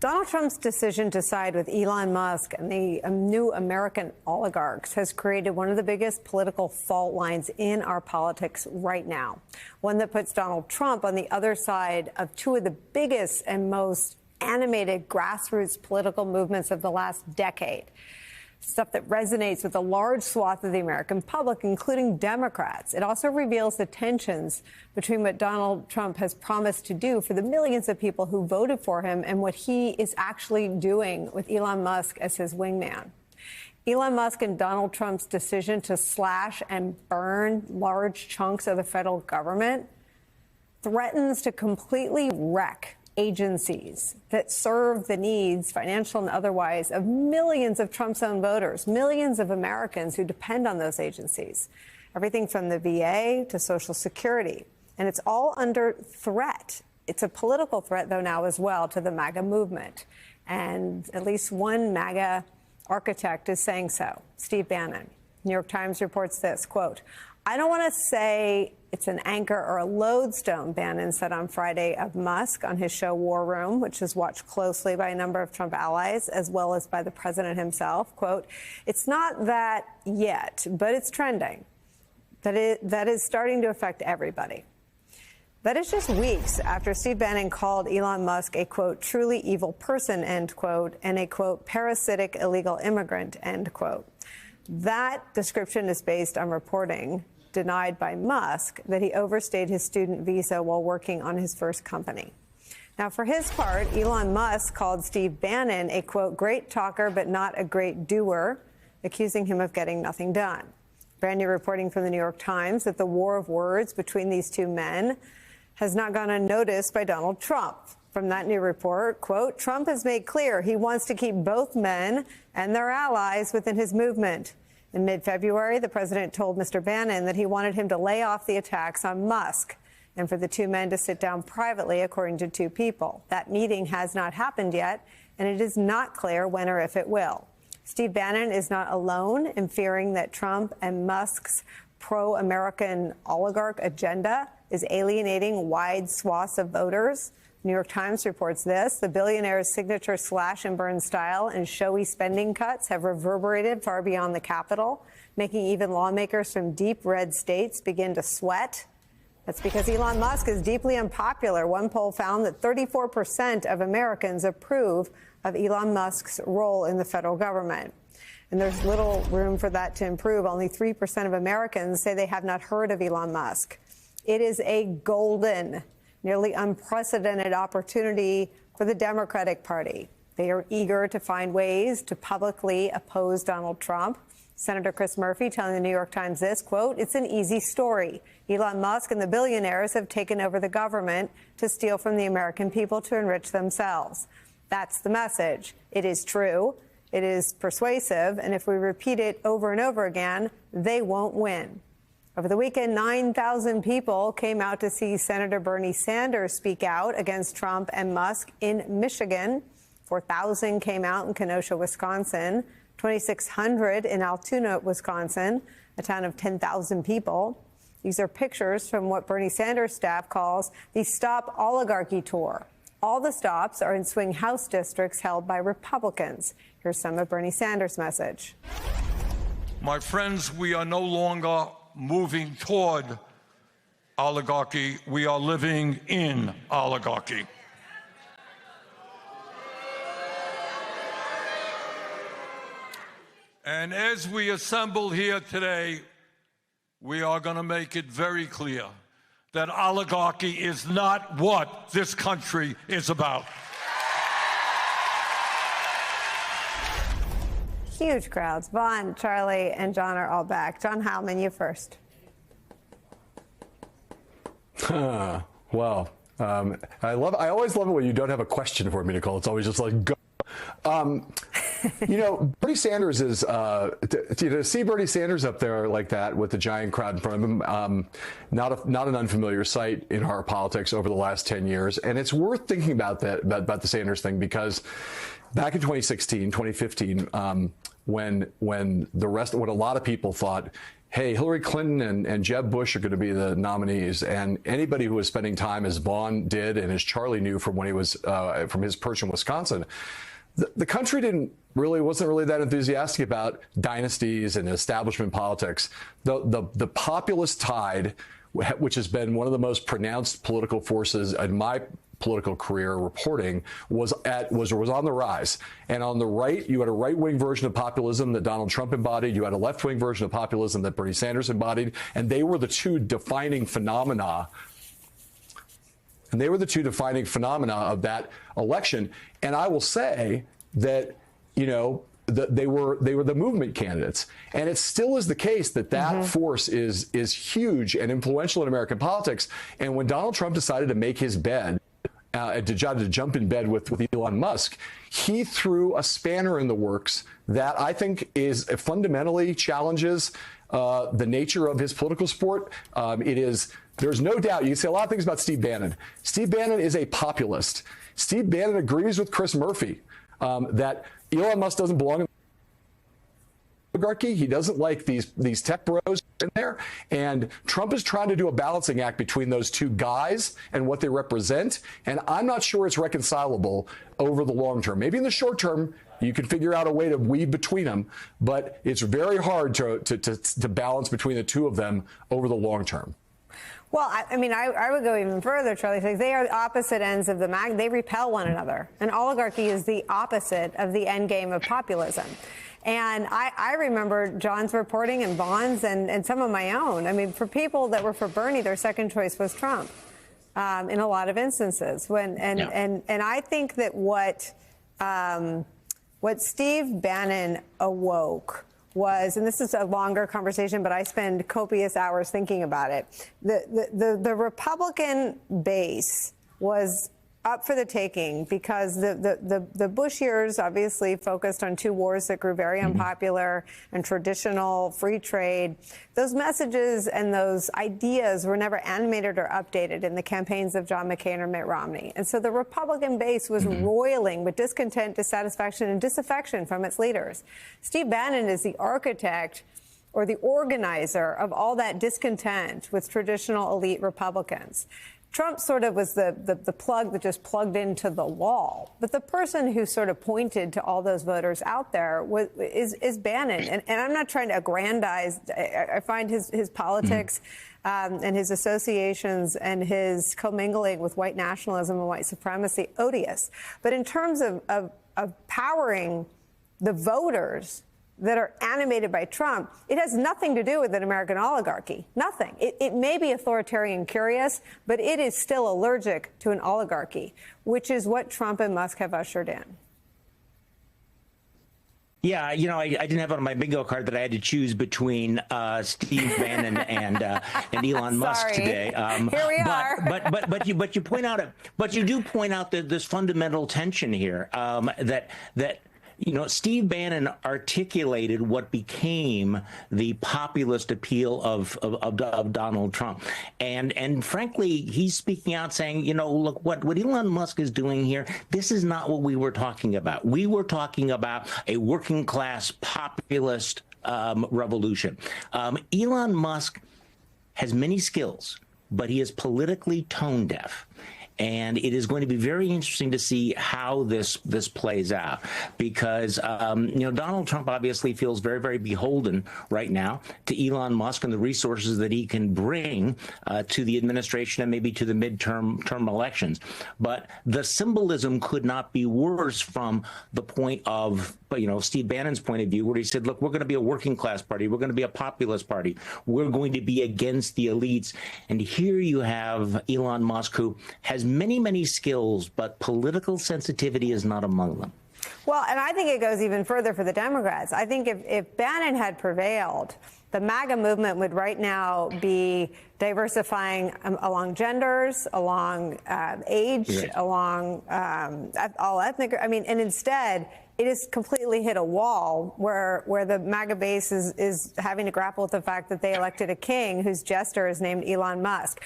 Donald Trump's decision to side with Elon Musk and the new American oligarchs has created one of the biggest political fault lines in our politics right now. One that puts Donald Trump on the other side of two of the biggest and most animated grassroots political movements of the last decade. Stuff that resonates with a large swath of the American public, including Democrats. It also reveals the tensions between what Donald Trump has promised to do for the millions of people who voted for him and what he is actually doing with Elon Musk as his wingman. Elon Musk and Donald Trump's decision to slash and burn large chunks of the federal government threatens to completely wreck agencies that serve the needs, financial and otherwise, of millions of Trump's own voters, millions of Americans who depend on those agencies, everything from the VA to Social Security. And it's all under threat. It's a political threat, though, now as well to the MAGA movement. And at least one MAGA architect is saying so, Steve Bannon. New York Times reports this, quote, "I don't want to say it's an anchor or a lodestone," Bannon said on Friday of Musk on his show War Room, which is watched closely by a number of Trump allies as well as by the president himself. Quote, "It's not that yet, but it's trending. That is starting to affect everybody." That is just weeks after Steve Bannon called Elon Musk a, quote, "truly evil person," end quote, and a, quote, "parasitic illegal immigrant," end quote. That description is based on reporting denied by Musk that he overstayed his student visa while working on his first company. Now, for his part, Elon Musk called Steve Bannon a, quote, "great talker but not a great doer," accusing him of getting nothing done. Brand new reporting from the New York Times that the war of words between these two men has not gone unnoticed by Donald Trump. From that new report, quote, "Trump has made clear he wants to keep both men and their allies within his movement." In mid-February, the president told Mr. Bannon that he wanted him to lay off the attacks on Musk and for the two men to sit down privately, according to two people. That meeting has not happened yet, and it is not clear when or if it will. Steve Bannon is not alone in fearing that Trump and Musk's pro-American oligarch agenda is alienating wide swaths of voters. New York Times reports this. The billionaire's signature slash and burn style and showy spending cuts have reverberated far beyond the Capitol, making even lawmakers from deep red states begin to sweat. That's because Elon Musk is deeply unpopular. One poll found that 34% of Americans approve of Elon Musk's role in the federal government. And there's little room for that to improve. Only 3% of Americans say they have not heard of Elon Musk. It is a golden, nearly unprecedented opportunity for the Democratic Party. They are eager to find ways to publicly oppose Donald Trump. Senator Chris Murphy telling the New York Times this, quote, "It's an easy story. Elon Musk and the billionaires have taken over the government to steal from the American people to enrich themselves." That's the message. It is true. It is persuasive. And if we repeat it over and over again, they won't win. Over the weekend, 9,000 people came out to see Senator Bernie Sanders speak out against Trump and Musk in Michigan. 4,000 came out in Kenosha, Wisconsin. 2,600 in Altoona, Wisconsin, a town of 10,000 people. These are pictures from what Bernie Sanders' staff calls the Stop Oligarchy Tour. All the stops are in swing House districts held by Republicans. Here's some of Bernie Sanders' message. My friends, we are no longer moving toward oligarchy. We are living in oligarchy. And as we assemble here today, we are going to make it very clear that oligarchy is not what this country is about. Huge crowds. Vaughn, Charlie, and John are all back. John Heilman, you first. Well, I always love it when you don't have a question for me, Nicole. It's always just like, go. Bernie Sanders is, to see Bernie Sanders up there like that with the giant crowd in front of him, not an unfamiliar sight in our politics over the last 10 years. And it's worth thinking about that, about the Sanders thing, because back in 2016, 2015, when a lot of people thought hey, Hillary Clinton and Jeb Bush are going to be the nominees. And anybody who was spending time, as Vaughn did and as Charlie knew from when he was from his perch in Wisconsin, the country wasn't really that enthusiastic about dynasties and establishment politics. The populist tide, which has been one of the most pronounced political forces in my political career reporting, was on the rise. And on the right, you had a right-wing version of populism that Donald Trump embodied. You had a left-wing version of populism that Bernie Sanders embodied. And they were the two defining phenomena. And they were the two defining phenomena of that election. And I will say that, they were the movement candidates. And it still is the case that force is huge and influential in American politics. And when Donald Trump decided to make his bed, to jump in bed with Elon Musk, he threw a spanner in the works that I think fundamentally challenges the nature of his political sport. There's no doubt. You can say a lot of things about Steve Bannon. Steve Bannon is a populist. Steve Bannon agrees with Chris Murphy that Elon Musk doesn't belong in the oligarchy. He doesn't like these tech bros in there. And Trump is trying to do a balancing act between those two guys and what they represent. And I'm not sure it's reconcilable over the long term. Maybe in the short term, you can figure out a way to weave between them, but it's very hard to balance between the two of them over the long term. Well, I would go even further, Charlie. They are the opposite ends of the mag. They repel one another. An oligarchy is the opposite of the end game of populism. And I remember John's reporting and Vaughn's and some of my own. I mean, for people that were for Bernie, their second choice was Trump in a lot of instances. And I think that what Steve Bannon awoke was, and this is a longer conversation, but I spend copious hours thinking about it. The Republican base was up for the taking because the Bush years obviously focused on two wars that grew very unpopular and traditional free trade. Those messages and those ideas were never animated or updated in the campaigns of John McCain or Mitt Romney. And so the Republican base was roiling with discontent, dissatisfaction, and disaffection from its leaders. Steve Bannon is the architect or the organizer of all that discontent with traditional elite Republicans. Trump sort of was the plug that just plugged into the wall. But the person who sort of pointed to all those voters out there is Bannon. And I'm not trying to aggrandize. I find his politics and his associations and his commingling with white nationalism and white supremacy odious. But in terms of powering the voters that are animated by Trump, it has nothing to do with an American oligarchy. Nothing. It may be authoritarian curious, but it is still allergic to an oligarchy, which is what Trump and Musk have ushered in. Yeah, I didn't have it on my bingo card that I had to choose between Steve Bannon and Elon Musk today. Here we are. But you point out you do point out that this fundamental tension here that Steve Bannon articulated what became the populist appeal of Donald Trump. And frankly, he's speaking out saying, look, what Elon Musk is doing here, this is not what we were talking about. We were talking about a working class populist revolution. Elon Musk has many skills, but he is politically tone deaf. And it is going to be very interesting to see how this plays out, because Donald Trump obviously feels very, very beholden right now to Elon Musk and the resources that he can bring to the administration and maybe to the midterm elections. But the symbolism could not be worse from the point of Steve Bannon's point of view, where he said, look, we're going to be a working class party. We're going to be a populist party. We're going to be against the elites. And here you have Elon Musk, who has many, many skills, but political sensitivity is not among them. Well, and I think it goes even further for the Democrats. I think if Bannon had prevailed, the MAGA movement would right now be diversifying along genders, along age, right, along all ethnic. And instead, it has completely hit a wall where the MAGA base is having to grapple with the fact that they elected a king whose jester is named Elon Musk.